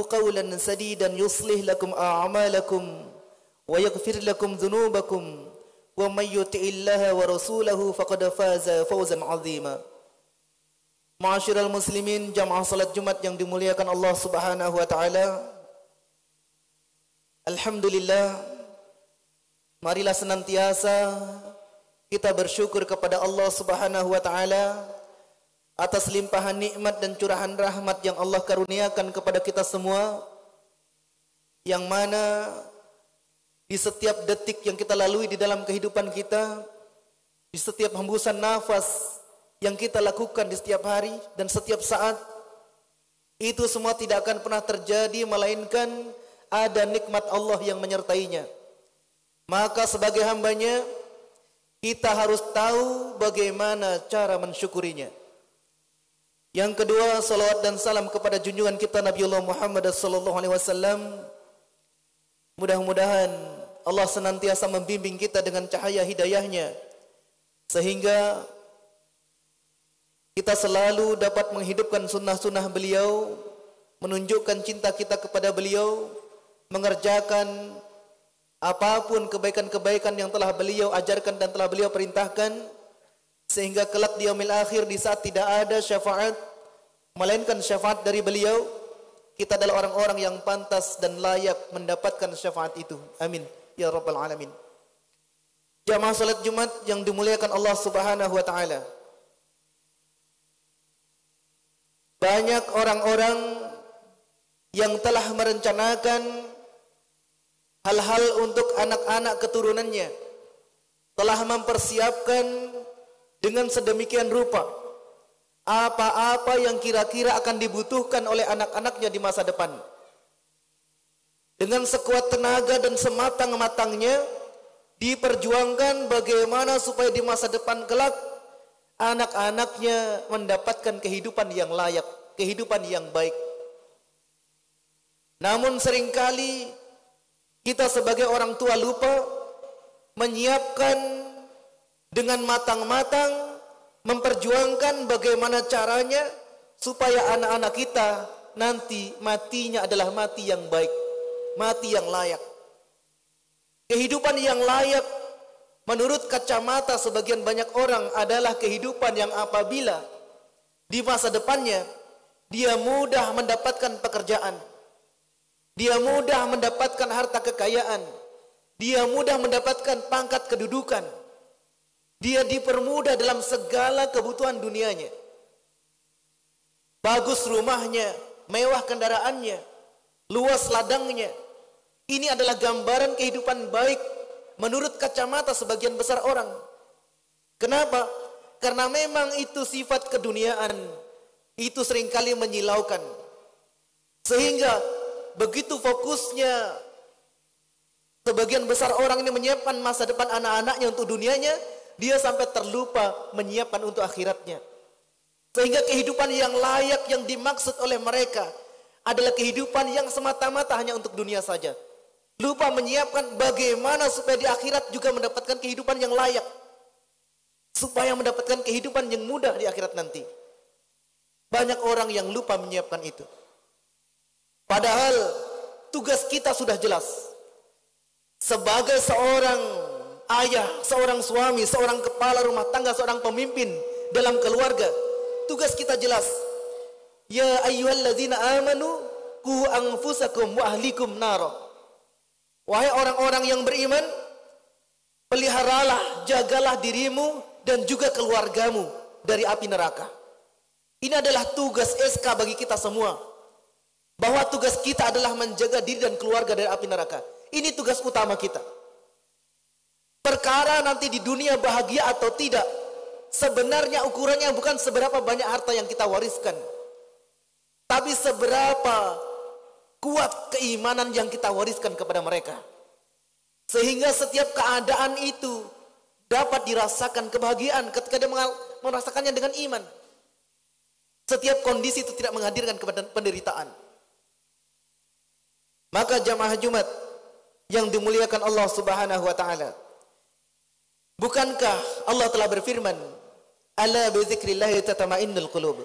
قولا سديدا يصلح لكم أعمالكم ويغفر لكم ذنوبكم ومن يطع الله ورسوله فقد فاز فوزا عظيما. Ma'asyiral muslimin, jamaah salat Jumat yang dimuliakan Allah Subhanahu wa taala. Alhamdulillah, marilah senantiasa kita bersyukur kepada Allah Subhanahu wa taala atas limpahan nikmat dan curahan rahmat yang Allah karuniakan kepada kita semua, yang mana di setiap detik yang kita lalui di dalam kehidupan kita, di setiap hembusan nafas yang kita lakukan di setiap hari dan setiap saat, itu semua tidak akan pernah terjadi melainkan ada nikmat Allah yang menyertainya. Maka sebagai hambanya, kita harus tahu bagaimana cara mensyukurinya. Yang kedua, salawat dan salam kepada junjungan kita Nabiullah Muhammad sallallahu alaihi wasallam. Mudah-mudahan Allah senantiasa membimbing kita dengan cahaya hidayahnya, sehingga kita selalu dapat menghidupkan sunnah-sunnah beliau, menunjukkan cinta kita kepada beliau, mengerjakan apapun kebaikan-kebaikan yang telah beliau ajarkan dan telah beliau perintahkan, sehingga kelak di yaumil akhir, di saat tidak ada syafaat melainkan syafaat dari beliau, kita adalah orang-orang yang pantas dan layak mendapatkan syafaat itu. Amin ya rabbal alamin. Jamaah salat Jumat yang dimuliakan Allah Subhanahu wa taala, banyak orang-orang yang telah merencanakan hal-hal untuk anak-anak keturunannya, telah mempersiapkan dengan sedemikian rupa apa-apa yang kira-kira akan dibutuhkan oleh anak-anaknya di masa depan. Dengan sekuat tenaga dan sematang-matangnya diperjuangkan bagaimana supaya di masa depan kelak anak-anaknya mendapatkan kehidupan yang layak, kehidupan yang baik. Namun seringkali kita sebagai orang tua lupa menyiapkan dengan matang-matang, memperjuangkan bagaimana caranya supaya anak-anak kita nanti matinya adalah mati yang baik, mati yang layak. Kehidupan yang layak menurut kacamata sebagian banyak orang adalah kehidupan yang apabila di masa depannya dia mudah mendapatkan pekerjaan, dia mudah mendapatkan harta kekayaan, dia mudah mendapatkan pangkat kedudukan, dia dipermudah dalam segala kebutuhan dunianya. Bagus rumahnya, mewah kendaraannya, luas ladangnya. Ini adalah gambaran kehidupan baik menurut kacamata sebagian besar orang. Kenapa? Karena memang itu sifat keduniaan, itu seringkali menyilaukan. Sehingga begitu fokusnya sebagian besar orang ini menyiapkan masa depan anak-anaknya untuk dunianya, dia sampai terlupa menyiapkan untuk akhiratnya. Sehingga kehidupan yang layak yang dimaksud oleh mereka adalah kehidupan yang semata-mata hanya untuk dunia saja. Lupa menyiapkan bagaimana supaya di akhirat juga mendapatkan kehidupan yang layak, supaya mendapatkan kehidupan yang mudah di akhirat nanti. Banyak orang yang lupa menyiapkan itu. Padahal tugas kita sudah jelas. Sebagai seorang ayah, seorang suami, seorang kepala rumah tangga, seorang pemimpin dalam keluarga, tugas kita jelas. Ya ayyuhalladzina amanu qu anfusakum wa ahlikum nara. Wahai orang-orang yang beriman, peliharalah, jagalah dirimu dan juga keluargamu dari api neraka. Ini adalah tugas SK bagi kita semua, bahwa tugas kita adalah menjaga diri dan keluarga dari api neraka. Ini tugas utama kita. Perkara nanti di dunia bahagia atau tidak, sebenarnya ukurannya bukan seberapa banyak harta yang kita wariskan, tapi seberapa kuat keimanan yang kita wariskan kepada mereka. Sehingga setiap keadaan itu dapat dirasakan kebahagiaan ketika dia merasakannya dengan iman. Setiap kondisi itu tidak menghadirkan kepada penderitaan. Maka jamaah Jumat yang dimuliakan Allah Subhanahu wa taala, bukankah Allah telah berfirman, "Ala bi dzikrillah tatma'innul qulub."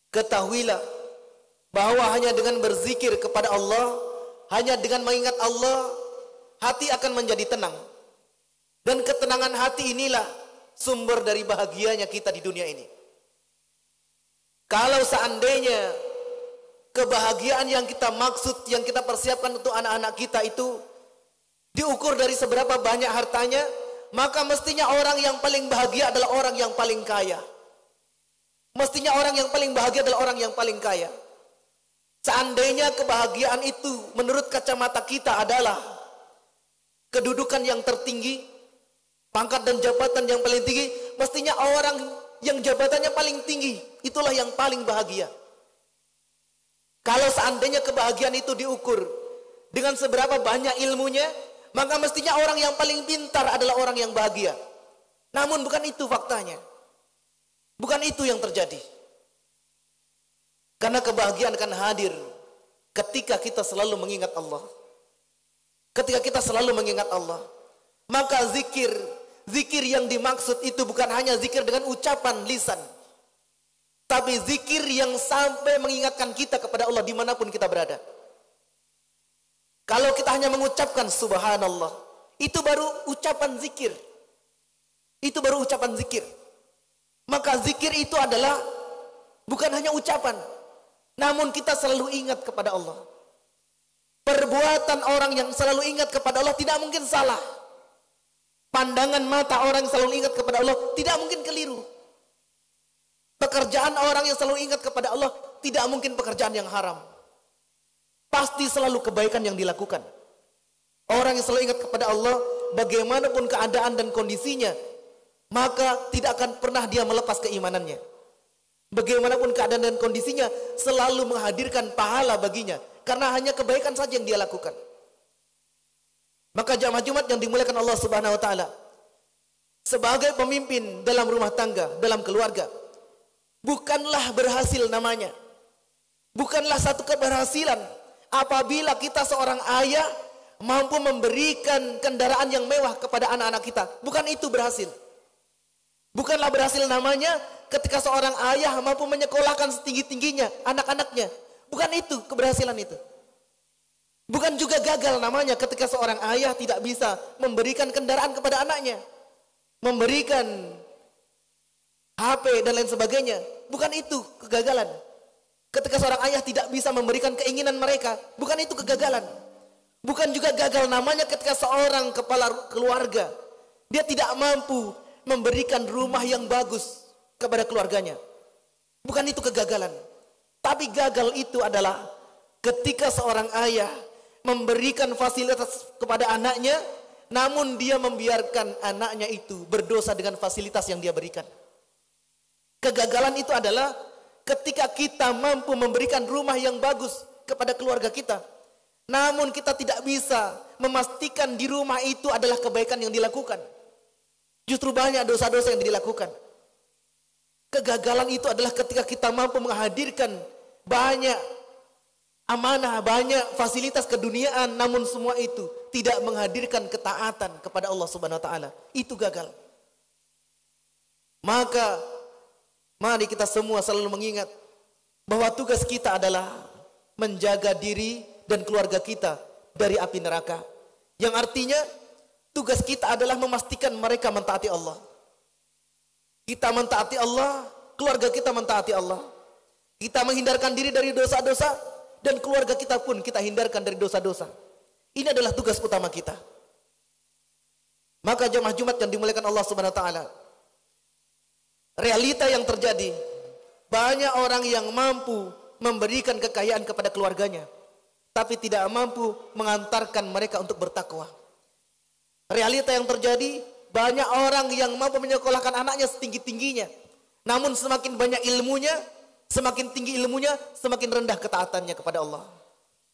Ketahuilah bahwa hanya dengan berzikir kepada Allah, hanya dengan mengingat Allah, hati akan menjadi tenang. Dan ketenangan hati inilah sumber dari bahagianya kita di dunia ini. Kalau seandainya kebahagiaan yang kita maksud, yang kita persiapkan untuk anak-anak kita itu diukur dari seberapa banyak hartanya, maka mestinya orang yang paling bahagia adalah orang yang paling kaya. Mestinya orang yang paling bahagia adalah orang yang paling kaya. Seandainya kebahagiaan itu menurut kacamata kita adalah kedudukan yang tertinggi, pangkat dan jabatan yang paling tinggi, mestinya orang yang jabatannya paling tinggi itulah yang paling bahagia. Kalau seandainya kebahagiaan itu diukur dengan seberapa banyak ilmunya, maka mestinya orang yang paling pintar adalah orang yang bahagia. Namun bukan itu faktanya. Bukan itu yang terjadi. Karena kebahagiaan akan hadir ketika kita selalu mengingat Allah. Ketika kita selalu mengingat Allah, maka zikir yang dimaksud itu bukan hanya zikir dengan ucapan lisan, tapi zikir yang sampai mengingatkan kita kepada Allah dimanapun kita berada. Kalau kita hanya mengucapkan subhanallah, itu baru ucapan zikir. Itu baru ucapan zikir. Maka zikir itu adalah bukan hanya ucapan, namun kita selalu ingat kepada Allah. Perbuatan orang yang selalu ingat kepada Allah tidak mungkin salah. Pandangan mata orang yang selalu ingat kepada Allah tidak mungkin keliru. Pekerjaan orang yang selalu ingat kepada Allah tidak mungkin pekerjaan yang haram. Pasti selalu kebaikan yang dilakukan. Orang yang selalu ingat kepada Allah, bagaimanapun keadaan dan kondisinya, maka tidak akan pernah dia melepas keimanannya. Bagaimanapun keadaan dan kondisinya, selalu menghadirkan pahala baginya, karena hanya kebaikan saja yang dia lakukan. Maka jamaah Jumat yang dimuliakan Allah Subhanahu wa taala, sebagai pemimpin dalam rumah tangga, dalam keluarga, bukanlah berhasil namanya. Bukanlah satu keberhasilan apabila kita seorang ayah mampu memberikan kendaraan yang mewah kepada anak-anak kita. Bukan itu berhasil. Bukanlah berhasil namanya ketika seorang ayah mampu menyekolahkan setinggi-tingginya anak-anaknya. Bukan itu keberhasilan itu. Bukan juga gagal namanya ketika seorang ayah tidak bisa memberikan kendaraan kepada anaknya, memberikan HP dan lain sebagainya. Bukan itu kegagalan. Ketika seorang ayah tidak bisa memberikan keinginan mereka, bukan itu kegagalan. Bukan juga gagal namanya ketika seorang kepala keluarga dia tidak mampu memberikan rumah yang bagus kepada keluarganya. Bukan itu kegagalan. Tapi gagal itu adalah ketika seorang ayah memberikan fasilitas kepada anaknya, namun dia membiarkan anaknya itu berdosa dengan fasilitas yang dia berikan. Kegagalan itu adalah ketika kita mampu memberikan rumah yang bagus kepada keluarga kita, namun kita tidak bisa memastikan di rumah itu adalah kebaikan yang dilakukan. Justru banyak dosa-dosa yang dilakukan. Kegagalan itu adalah ketika kita mampu menghadirkan banyak amanah, banyak fasilitas keduniaan, namun semua itu tidak menghadirkan ketaatan kepada Allah Subhanahu wa taala. Itu gagal. Maka mari kita semua selalu mengingat bahwa tugas kita adalah menjaga diri dan keluarga kita dari api neraka. Yang artinya tugas kita adalah memastikan mereka mentaati Allah. Kita mentaati Allah, keluarga kita mentaati Allah. Kita menghindarkan diri dari dosa-dosa, dan keluarga kita pun kita hindarkan dari dosa-dosa. Ini adalah tugas utama kita. Maka jamaah Jumat yang dimuliakan Allah Subhanahu wa taala, realita yang terjadi, banyak orang yang mampu memberikan kekayaan kepada keluarganya, tapi tidak mampu mengantarkan mereka untuk bertakwa. Realita yang terjadi, banyak orang yang mampu menyekolahkan anaknya setinggi-tingginya, namun semakin banyak ilmunya, semakin tinggi ilmunya, semakin rendah ketaatannya kepada Allah.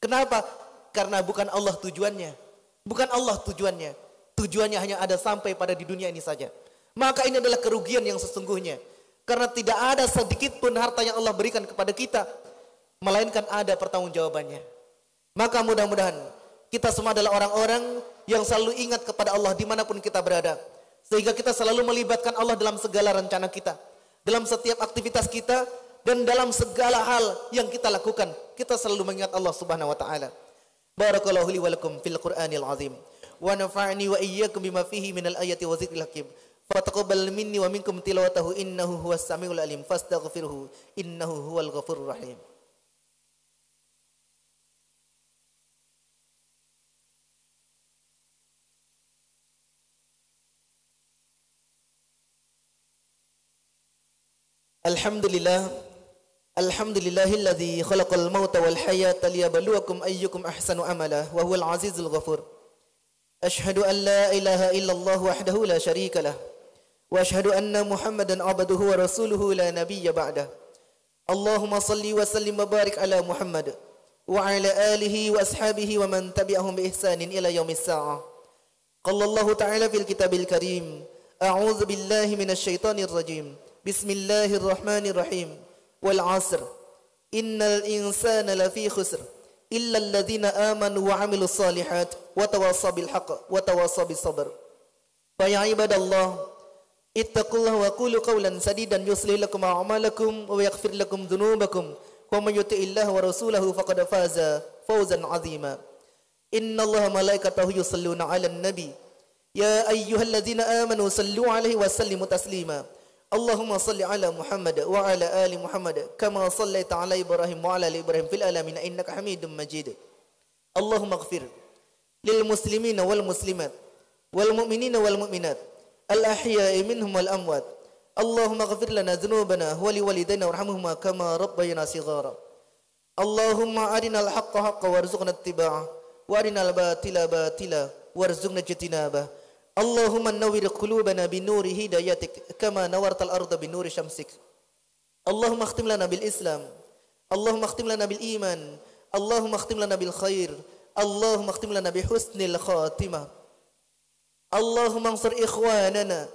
Kenapa? Karena bukan Allah tujuannya. Bukan Allah tujuannya. Tujuannya hanya ada sampai pada di dunia ini saja. Maka ini adalah kerugian yang sesungguhnya. Karena tidak ada sedikit pun harta yang Allah berikan kepada kita, melainkan ada pertanggungjawabannya. Maka mudah-mudahan kita semua adalah orang-orang yang selalu ingat kepada Allah dimanapun kita berada, sehingga kita selalu melibatkan Allah dalam segala rencana kita, dalam setiap aktivitas kita, dan dalam segala hal yang kita lakukan kita selalu mengingat Allah Subhanahu wa taala. Barakallahu li wa lakum fil Qur'anil azim wa nafa'ni wa iyyakum bima fihi minal ayati wa dzikril hakim. Fataqabbal minni wa minkum tilawatahu innahu huwas samiul alim fastaghfiruhu innahu huwal ghafurur rahim. Alhamdulillahilladzi khalaqal mauta wal hayata liyabluwakum ayyukum ahsanu amala wa huwal azizul ghafur. Ashhadu an la ilaha illallah wahdahu la syarika lah wa ashhadu anna Muhammadan abduhu wa rasuluhu la nabiyya ba'dah. Allahumma salli wa sallim wa barik ala Muhammad wa ala alihi wa ashabihi wa man tabi'ahum bi ihsanin ila yaumis sa'ah. Qala Allah ta'ala fil kitabil karim, a'udzu billahi minasy syaithanir rajim. Bismillahirrahmanirrahim. Wal 'asr. Innal insana lafi khusr illa alladhina amanu wa 'amilus shalihat wa tawassaw bil haqq wa tawassaw bis sabr. Fa ya ibadallah, ittaqullaha wa qulu qawlan sadidan yuslih lakum a'malakum wa yaghfir lakum dhunubakum wa may yuti'illaha wa rasulahu faqad faza fawzan 'azima. Innallaha malaikatahu yusalluna 'alan nabi ya ayyuhalladzina amanu sallu 'alaihi wa sallimu taslima. Allahumma salli ala Muhammad wa ala ali Muhammad kama sallaita ala Ibrahim wa ala ali Ibrahim fil alamin innaka Hamidum Majid. Allahumma ighfir lil muslimina wal muslimat wal mu'minina wal mu'minat al ahya'i minhum wal amwat. Allahumma ighfir lana dhunubana wa li walidayna warhamhuma kama rabbayana shighara. Allahumma arinal haqqa haqqan warzuqna ittiba'ah wa arinal batila batila warzuqna ijtinabah. Allahumma nawwir qulubana binuri hidayatik kama nawartal arda binuri syamsik. Allahumma akhtim lana bil Islam, Allahumma akhtim lana bil iman, Allahumma akhtim lana bil khair, Allahumma akhtim lana bi husnil khatimah. Allahumma ansur ikhwanana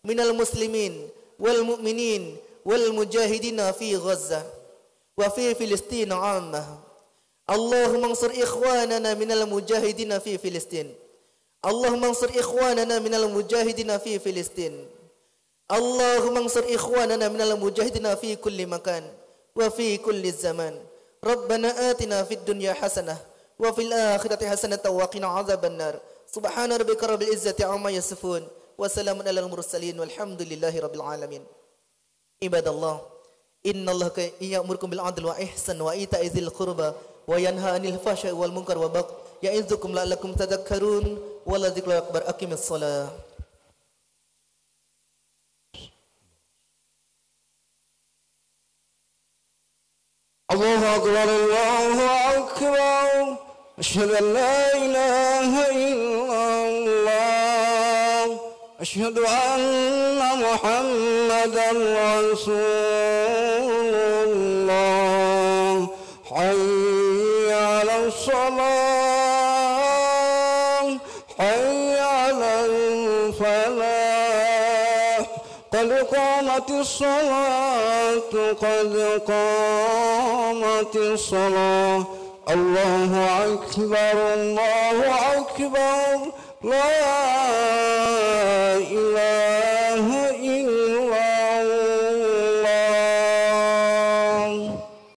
minal muslimin wal mu'minin wal mujahidina fi Gaza wa fi Filistin 'ammah. Allahumma ansur ikhwanana minal mujahidina fi Filistin. Allahumma ansur ikhwanana minal mujahidina fi Filistin. Allahumma ansur ikhwanana minal mujahidina fi kulli makan wa fi kulli zaman. Rabbana atina fid dunya hasanah wa fil akhirati hasanah wa qina adzaban nar. Subhana rabbika rabbil izzati amma yasifun wa salamun alal mursalin walhamdulillahi rabbil alamin. Ibadallah, innallaha ya'murukum bil adli wa ihsan wa ita'i dzil qurba wa yanha 'anil fahsya'i wal munkar wa baghi ya'idzukum la'allakum tadhakkarun. Wala dzikrul akbar. Aqimis shalah. Allahu akbar, Allahu akbar. Asyhadu an la ilaha illallah. Asyhadu anna Muhammadan Rasulullah. Hayya 'alas shalah, hayya 'alal falah. Qad qamatis salatu, qad qamatis salah. Allahu akbar, Allahu akbar. La